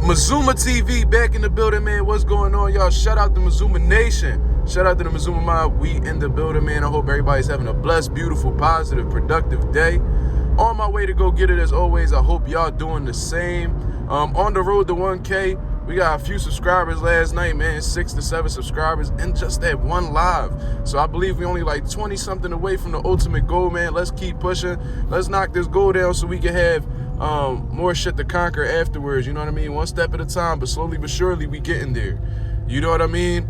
Mazuma TV back in the building, man. What's going on, y'all? Shout out to Mazuma Nation. Shout out to the Mazuma Mob. We in the building, man. I hope everybody's having a blessed, beautiful, positive, productive day. On my way to go get it as always. I hope y'all doing the same. On the road to 1K. We got a few subscribers last night, man. 6 to 7 subscribers in just that one live. So I believe we only like 20 something away from the ultimate goal, man. Let's keep pushing. Let's knock this goal down so we can have more shit to conquer afterwards. You know what I mean? One step at a time, but slowly but surely we getting there. You know what I mean?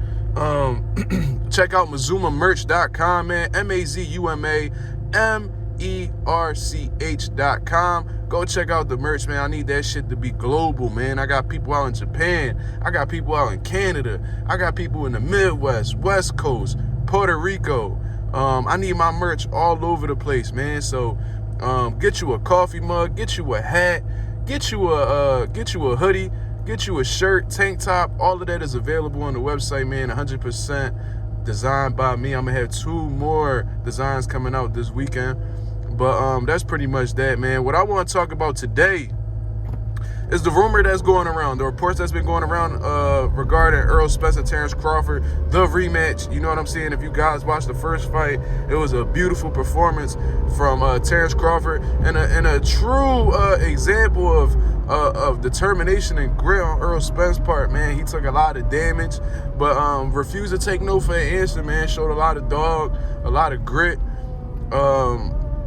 Check out MazumaMerch.com, man. MazumaMerch.com. Go check out the merch, man. I need that shit to be global, man. I got people out in Japan. I got people out in Canada. I got people in the Midwest, West Coast, Puerto Rico. I need my merch all over the place, man. So get you a coffee mug, get you a hat, get you a hoodie, get you a shirt, tank top. All of that is available on the website, man. 100% designed by me. I'm gonna have 2 more designs coming out this weekend. But that's pretty much that, man. What I want to talk about today is the rumor that's going around, the reports that's been going around regarding Errol, Spence, and Terence Crawford, the rematch. You know what I'm saying? If you guys watched the first fight, it was a beautiful performance from Terence Crawford and a true example of determination and grit on Errol Spence's part, man. He took a lot of damage, but refused to take no for an answer, man. Showed a lot of dog, a lot of grit.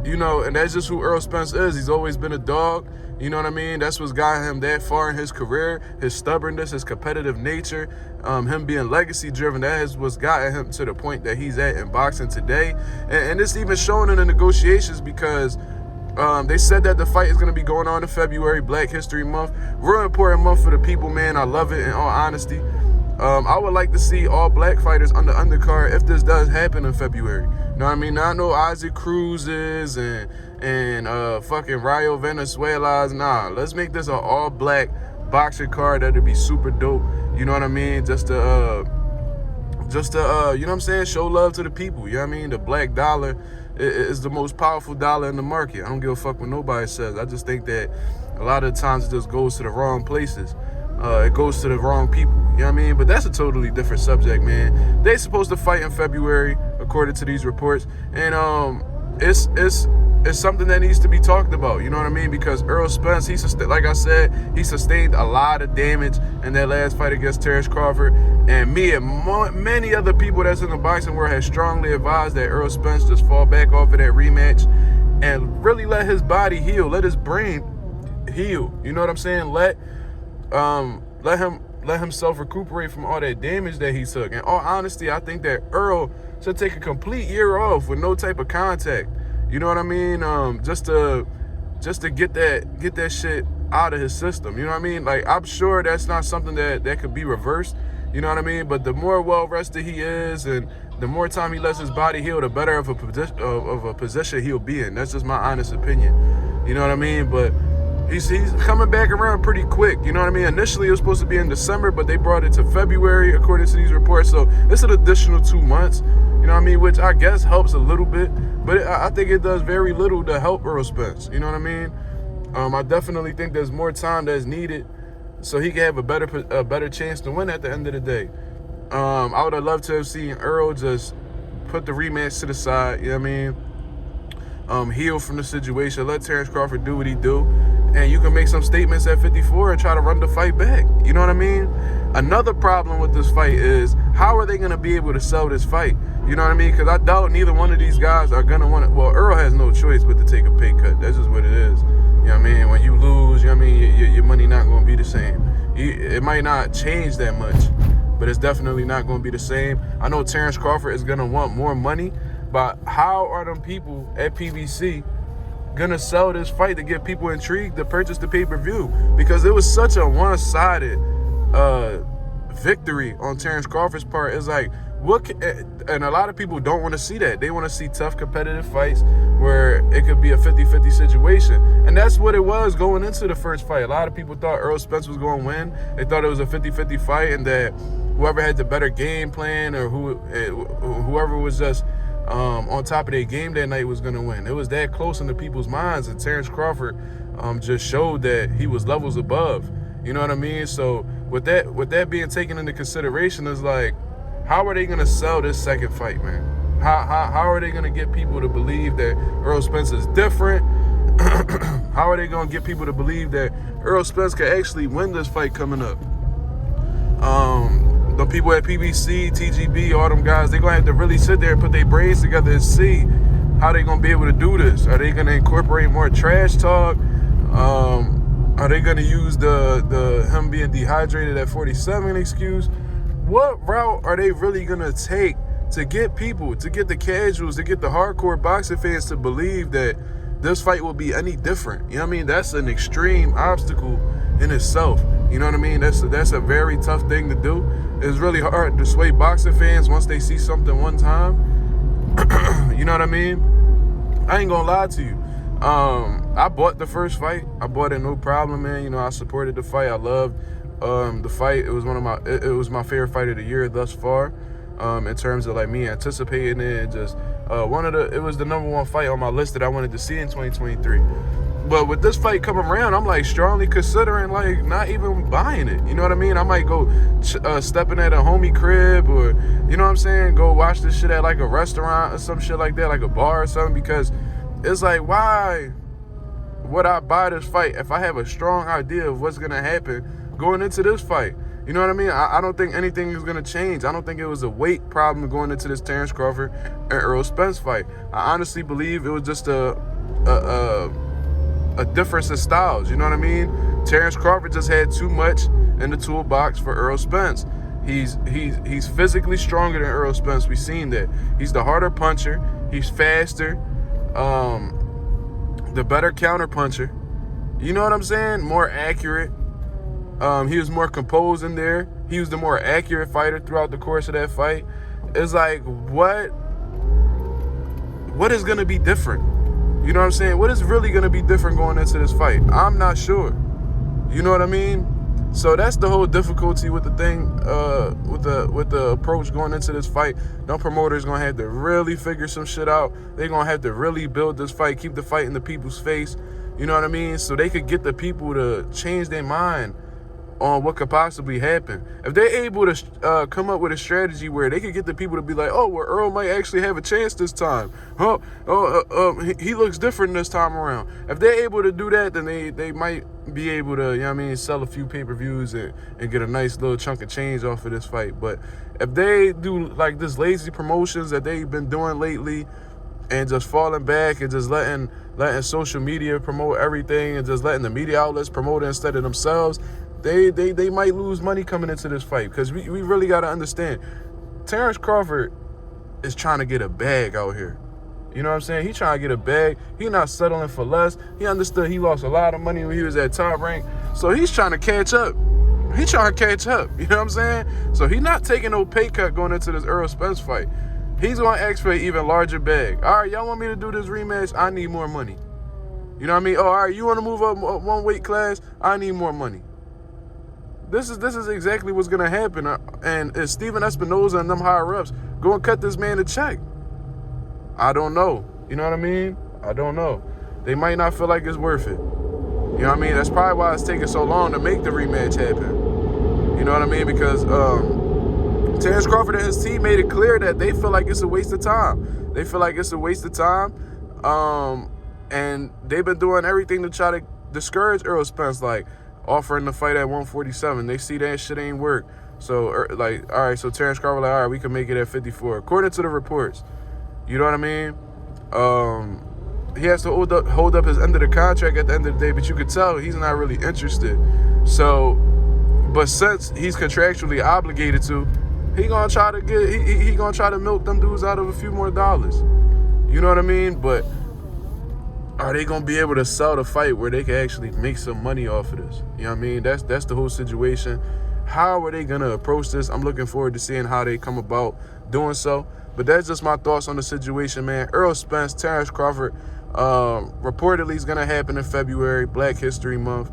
You know, and that's just who Errol Spence is. He's always been a dog. You know what I mean? That's what's gotten him that far in his career. His stubbornness, his competitive nature, him being legacy-driven, that is what's gotten him to the point that he's at in boxing today. And it's even shown in the negotiations because they said that the fight is going to be going on in February, Black History Month. Real important month for the people, man. I love it, in all honesty. I would like to see all black fighters on the undercard if this does happen in February. You know what I mean? Not no Isaac Cruz's and fucking Rayo Venezuela's. Nah, let's make this an all black boxing card. That'd be super dope. You know what I mean? Just to you know what I'm saying? Show love to the people. You know what I mean? The black dollar is the most powerful dollar in the market. I don't give a fuck what nobody says. I just think that a lot of the times it just goes to the wrong places. It goes to the wrong people, you know what I mean? But that's a totally different subject, man. They supposed to fight in February, according to these reports, and it's something that needs to be talked about, you know what I mean? Because Errol Spence, like I said, he sustained a lot of damage in that last fight against Terence Crawford, and me and many other people that's in the boxing world have strongly advised that Errol Spence just fall back off of that rematch and really let his body heal, let his brain heal, you know what I'm saying? Let himself recuperate from all that damage that he took. In all honesty, I think that Errol should take a complete year off with no type of contact. You know what I mean? Just to get that shit out of his system. You know what I mean? Like, I'm sure that's not something that could be reversed. You know what I mean? But the more well rested he is, and the more time he lets his body heal, the better of a position he'll be in. That's just my honest opinion. You know what I mean? But He's coming back around pretty quick, you know what I mean? Initially, it was supposed to be in December, but they brought it to February, according to these reports. So it's an additional 2 months, you know what I mean? Which I guess helps a little bit, but I think it does very little to help Errol Spence, you know what I mean? I definitely think there's more time that's needed so he can have a better chance to win at the end of the day. I would have loved to have seen Errol just put the rematch to the side, you know what I mean? Heal from the situation, let Terence Crawford do what he do, and you can make some statements at 54 and try to run the fight back. You know what I mean? Another problem with this fight is, how are they going to be able to sell this fight? You know what I mean? Because I doubt neither one of these guys are going to want it. Well, Errol has no choice but to take a pay cut. That's just what it is. You know what I mean? When you lose, you know what I mean, your money not going to be the same. It might not change that much, but it's definitely not going to be the same. I know Terence Crawford is going to want more money, but how are them people at PBC gonna sell this fight to get people intrigued to purchase the pay-per-view? Because it was such a one-sided victory on Terence Crawford's part. It's like, and a lot of people don't want to see that. They want to see tough competitive fights where it could be a 50-50 situation. And that's what it was going into the first fight. A lot of people thought Errol Spence was going to win. They thought it was a 50-50 fight and that whoever had the better game plan or whoever was just on top of their game that night was going to win. It was that close into people's minds, and Terence Crawford just showed that he was levels above. You know what I mean? So with that being taken into consideration, is like, how are they gonna sell this second fight, man? How are they gonna get people to believe that Errol Spence is different? How are they gonna get people to believe that Errol Spence can actually win this fight coming up? The people at PBC, TGB, all them guys, they're gonna have to really sit there and put their brains together and see how they gonna be able to do this. Are they gonna incorporate more trash talk? Are they gonna use the him being dehydrated at 47 excuse? What route are they really gonna take to get people, to get the casuals, to get the hardcore boxing fans to believe that this fight will be any different? You know what I mean? That's an extreme obstacle in itself. You know what I mean? That's a very tough thing to do. It's really hard to sway boxing fans once they see something one time. You know what I mean? I ain't gonna lie to you. I bought the first fight. I bought it no problem, man. You know, I supported the fight. I loved the fight. It was my favorite fight of the year thus far. In terms of like me anticipating it, and just it was the number one fight on my list that I wanted to see in 2023. But with this fight coming around, I'm like strongly considering like not even buying it. You know what I mean? I might go stepping at a homie crib, or you know what I'm saying, go watch this shit at like a restaurant or some shit like that, like a bar or something, because it's like, why would I buy this fight if I have a strong idea of what's gonna happen going into this fight? You know what I mean? I don't think anything is going to change. I don't think it was a weight problem going into this Terence Crawford and Errol Spence fight. I honestly believe it was just a difference in styles. You know what I mean? Terence Crawford just had too much in the toolbox for Errol Spence. He's physically stronger than Errol Spence. We've seen that. He's the harder puncher. He's faster. The better counter puncher. You know what I'm saying? More accurate. He was more composed in there. He was the more accurate fighter throughout the course of that fight. It's like, what is going to be different? You know what I'm saying? What is really going to be different going into this fight? I'm not sure. You know what I mean? So that's the whole difficulty with the thing, with the approach going into this fight. No promoter's going to have to really figure some shit out. They're going to have to really build this fight, keep the fight in the people's face. You know what I mean? So they could get the people to change their mind on what could possibly happen. If they're able to come up with a strategy where they could get the people to be like, oh, well, Earl might actually have a chance this time. He looks different this time around. If they're able to do that, then they might be able to, you know what I mean, sell a few pay-per-views and get a nice little chunk of change off of this fight. But if they do like this lazy promotions that they've been doing lately, and just falling back and just letting social media promote everything, and just letting the media outlets promote it instead of themselves, they might lose money coming into this fight. Because we really got to understand, Terence Crawford is trying to get a bag out here. You know what I'm saying? He trying to get a bag. He not settling for less. He understood he lost a lot of money when he was at top rank. So he's trying to catch up. You know what I'm saying? So he's not taking no pay cut going into this Errol Spence fight. He's going to ask for an even larger bag. All right, y'all want me to do this rematch? I need more money. You know what I mean? Oh, all right, you want to move up one weight class? I need more money. This is exactly what's going to happen. And if Steven Espinoza and them higher-ups go and cut this man a check, I don't know. You know what I mean? I don't know. They might not feel like it's worth it. You know what I mean? That's probably why it's taking so long to make the rematch happen. You know what I mean? Because Terence Crawford and his team made it clear that they feel like it's a waste of time. And they've been doing everything to try to discourage Errol Spence, like offering the fight at 147. They see that shit ain't work. So, like, all right, so Terence Crawford, like, all right, we can make it at 54. According to the reports. You know what I mean? He has to hold up his end of the contract at the end of the day, but you could tell he's not really interested. So, but since he's contractually obligated to, he gonna try to milk them dudes out of a few more dollars. You know what I mean? But are they gonna be able to sell the fight where they can actually make some money off of this? You know what I mean? That's the whole situation. How are they gonna approach this? I'm looking forward to seeing how they come about doing so. But that's just my thoughts on the situation, man. Errol Spence, Terence Crawford, reportedly is gonna happen in February, Black History Month.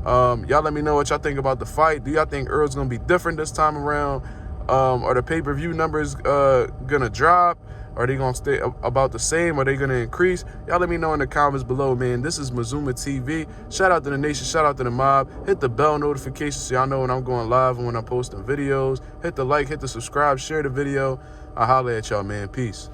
Y'all let me know what y'all think about the fight. Do y'all think Errol's gonna be different this time around? Are the pay-per-view numbers gonna drop? Are they going to stay about the same? Are they going to increase? Y'all let me know in the comments below, man. This is Mazuma TV. Shout out to the nation. Shout out to the mob. Hit the bell notification so y'all know when I'm going live and when I'm posting videos. Hit the like, hit the subscribe, share the video. I'll holler at y'all, man. Peace.